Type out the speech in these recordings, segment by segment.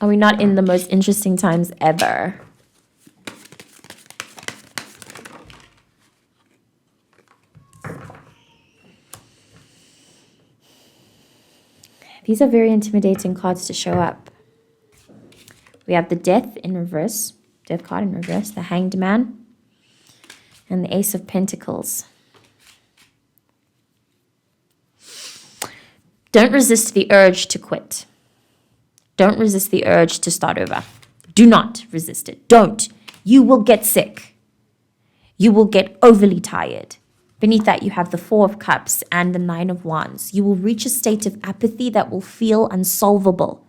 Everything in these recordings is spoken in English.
Are we not in the most interesting times ever? These are very intimidating cards to show up. We have the Death in reverse, Death card in reverse, the Hanged Man, and the Ace of Pentacles. Don't resist the urge to quit. Don't resist the urge to start over. Do not resist it. Don't. You will get sick. You will get overly tired. Beneath that, you have the Four of Cups and the Nine of Wands. You will reach a state of apathy that will feel unsolvable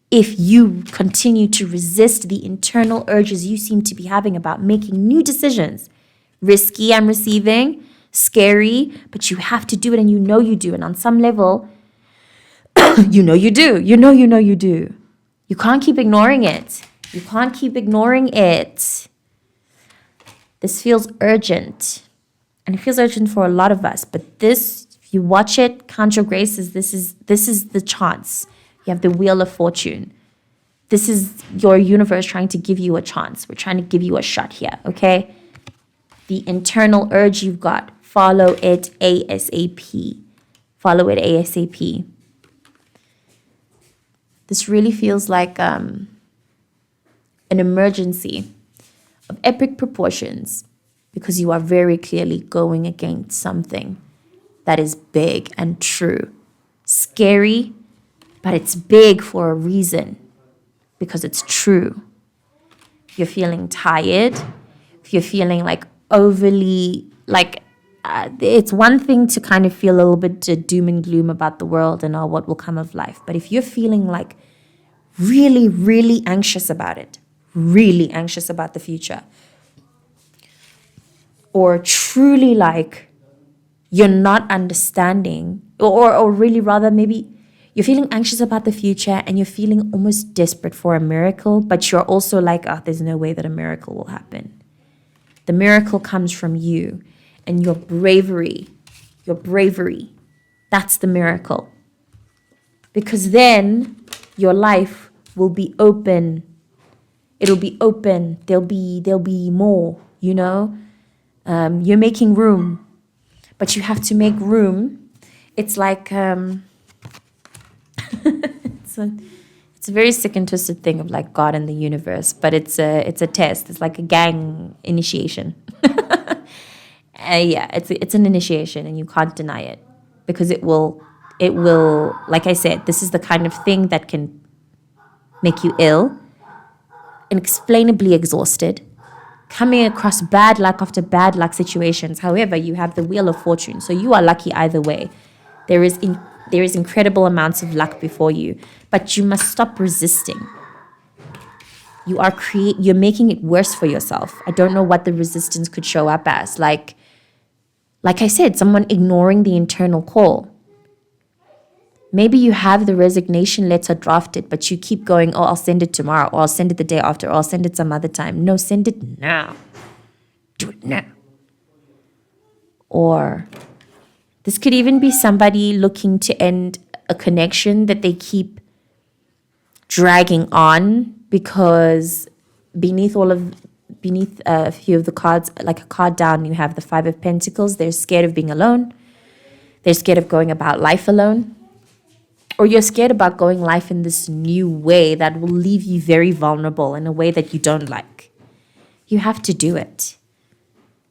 if you continue to resist the internal urges you seem to be having about making new decisions. Risky, I'm receiving, scary, but you have to do it and you know you do. And on some level, you know you do. You know you do. You can't keep ignoring it. You can't keep ignoring it. This feels urgent. And it feels urgent for a lot of us. But this, if you watch it, count your graces, this is the chance. You have the Wheel of Fortune. This is your universe trying to give you a chance. We're trying to give you a shot here, okay? The internal urge you've got, follow it ASAP. Follow it ASAP. This really feels like an emergency of epic proportions because you are very clearly going against something that is big and true. Scary, but it's big for a reason because it's true. If you're feeling tired, if you're feeling like overly, it's one thing to kind of feel a little bit doom and gloom about the world and what will come of life. But if you're feeling like really, really anxious about it, really anxious about the future, or truly like you're not understanding, or really rather maybe you're feeling anxious about the future and you're feeling almost desperate for a miracle, but you're also like, there's no way that a miracle will happen. The miracle comes from you and your bravery. That's the miracle. Because then your life will be open. It'll be open. There'll be more, you know? You're making room, but you have to make room. It's like, it's a very sick and twisted thing of like God and the universe, but it's a test. It's like a gang initiation. It's an initiation and you can't deny it because it will, like I said, this is the kind of thing that can make you ill, inexplainably exhausted, coming across bad luck after bad luck situations. However, you have the Wheel of Fortune, so you are lucky either way. There is incredible amounts of luck before you, but you must stop resisting. You're making it worse for yourself. I don't know what the resistance could show up as. Like I said, someone ignoring the internal call. Maybe you have the resignation letter drafted, but you keep going, I'll send it tomorrow, or I'll send it the day after, or I'll send it some other time. No, send it now. Do it now. Or this could even be somebody looking to end a connection that they keep dragging on because beneath a few of the cards, like a card down, you have the Five of Pentacles. They're scared of being alone. They're scared of going about life alone. Or you're scared about going life in this new way that will leave you very vulnerable in a way that you don't like. You have to do it.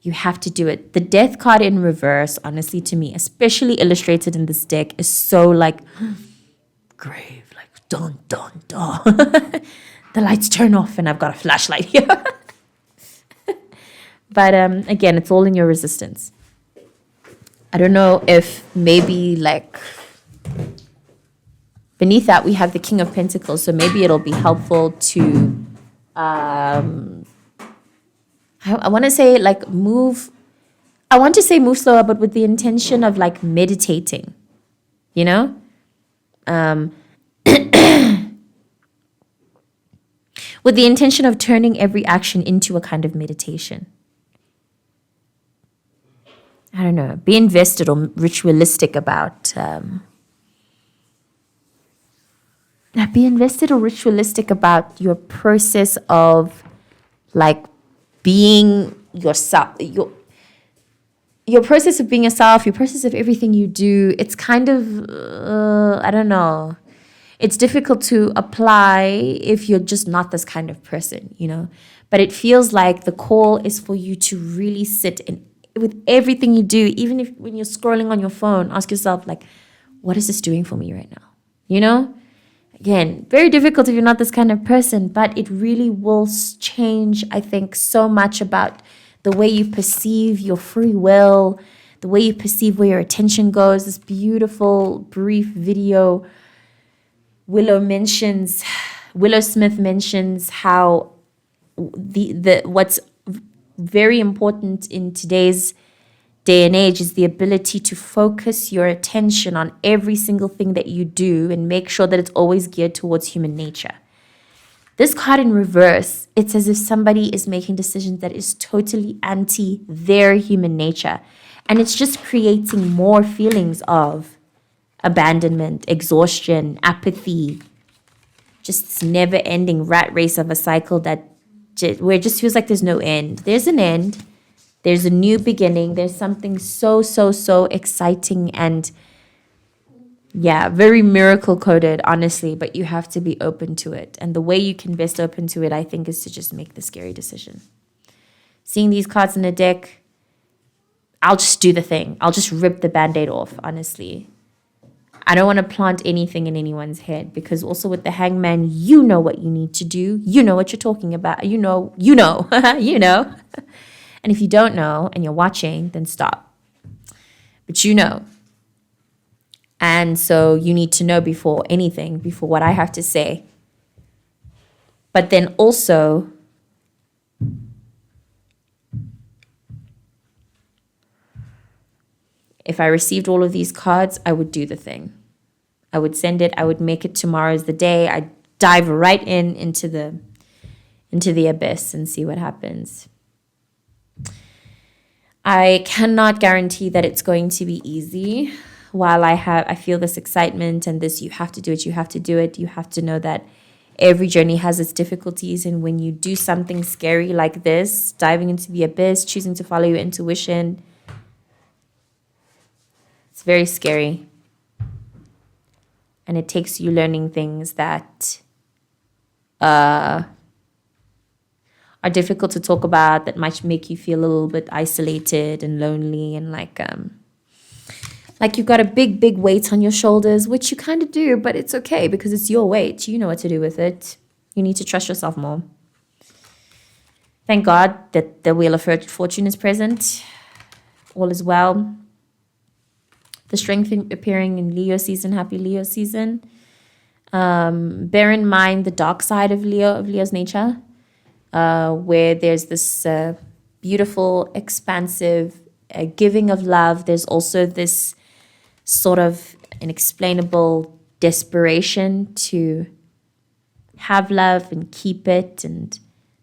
You have to do it. The Death card in reverse, honestly, to me, especially illustrated in this deck, is so like grave, like dun, dun, dun. The lights turn off and I've got a flashlight here. But again, it's all in your resistance. I don't know if maybe like beneath that we have the King of Pentacles, so maybe it'll be helpful to I want to say like move slower, but with the intention of like meditating, you know? With the intention of turning every action into a kind of meditation. I don't know, be invested or ritualistic about be invested or ritualistic about your process of like being yourself, your process of being yourself, your process of everything you do. It's kind of, I don't know. It's difficult to apply if you're just not this kind of person, you know. But it feels like the call is for you to really sit in with everything you do, even if when you're scrolling on your phone, ask yourself, like, what is this doing for me right now? You know? Again, very difficult if you're not this kind of person, but it really will change, I think, so much about the way you perceive your free will, the way you perceive where your attention goes. This beautiful, brief video, Willow Smith mentions how the what's very important in today's day and age is the ability to focus your attention on every single thing that you do and make sure that it's always geared towards human nature. This card in reverse, it's as if somebody is making decisions that is totally anti their human nature. And it's just creating more feelings of abandonment, exhaustion, apathy, just this never-ending rat race of a cycle where it just feels like there's no end. There's an end. There's a new beginning. There's something so, so, so exciting and, yeah, very miracle coded, honestly, but you have to be open to it. And the way you can best open to it, I think, is to just make the scary decision. Seeing these cards in a deck, I'll just do the thing. I'll just rip the Band-Aid off, honestly. I don't want to plant anything in anyone's head because also with the Hangman, you know what you need to do. You know what you're talking about. You know, you know. And if you don't know and you're watching, then stop. But you know. And so you need to know before anything, before what I have to say. But then also, if I received all of these cards, I would do the thing. I would send it. I would make it tomorrow's the day. I'd dive right into the abyss and see what happens. I cannot guarantee that it's going to be easy. While I feel this excitement and this, you have to do it, you have to do it. You have to know that every journey has its difficulties. And when you do something scary like this, diving into the abyss, choosing to follow your intuition, it's very scary. And it takes you learning things that are difficult to talk about, that might make you feel a little bit isolated and lonely and like you've got a big, big weight on your shoulders, which you kind of do, but it's okay because it's your weight. You know what to do with it. You need to trust yourself more. Thank God that the Wheel of Fortune is present. All is well. The strength appearing in Leo season, happy Leo season. Bear in mind the dark side of Leo's nature, where there's this beautiful, expansive giving of love. There's also this sort of inexplainable desperation to have love and keep it. And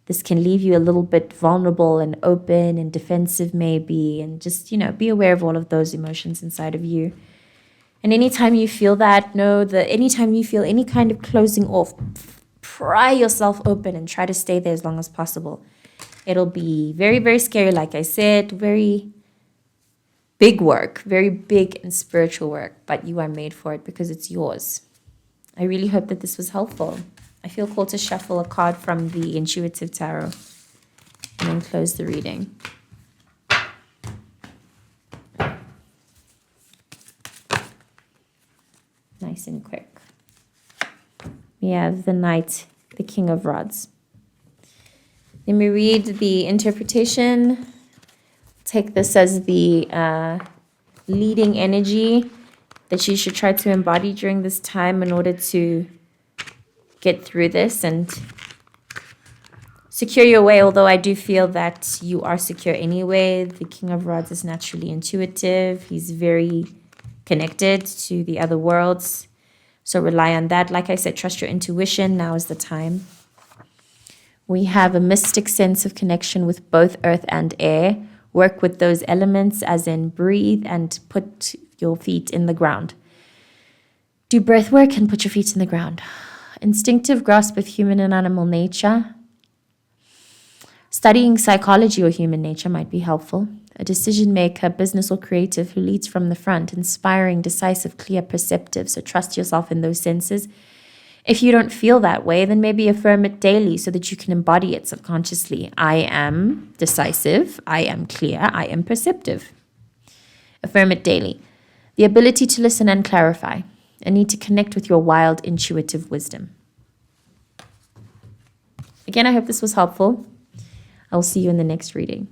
this can leave you a little bit vulnerable and open and defensive maybe. And just, be aware of all of those emotions inside of you. And anytime you feel that, know that anytime you feel any kind of closing off, pry yourself open and try to stay there as long as possible. It'll be very, very scary, like I said, very big work, very big and spiritual work, but you are made for it because it's yours. I really hope that this was helpful. I feel called to shuffle a card from the Intuitive Tarot and then close the reading. Nice and quick. We have the Knight, the King of Rods. Let me read the interpretation. Take this as the leading energy that you should try to embody during this time in order to get through this and secure your way. Although I do feel that you are secure anyway. The King of Rods is naturally intuitive. He's very connected to the other worlds. So rely on that. Like I said, trust your intuition. Now is the time. We have a mystic sense of connection with both earth and air. Work with those elements, as in breathe and put your feet in the ground. Do breath work and put your feet in the ground. Instinctive grasp of human and animal nature. Studying psychology or human nature might be helpful. A decision maker, business or creative who leads from the front, inspiring, decisive, clear, perceptive. So trust yourself in those senses. If you don't feel that way, then maybe affirm it daily so that you can embody it subconsciously. I am decisive. I am clear. I am perceptive. Affirm it daily. The ability to listen and clarify. A need to connect with your wild, intuitive wisdom. Again, I hope this was helpful. I will see you in the next reading.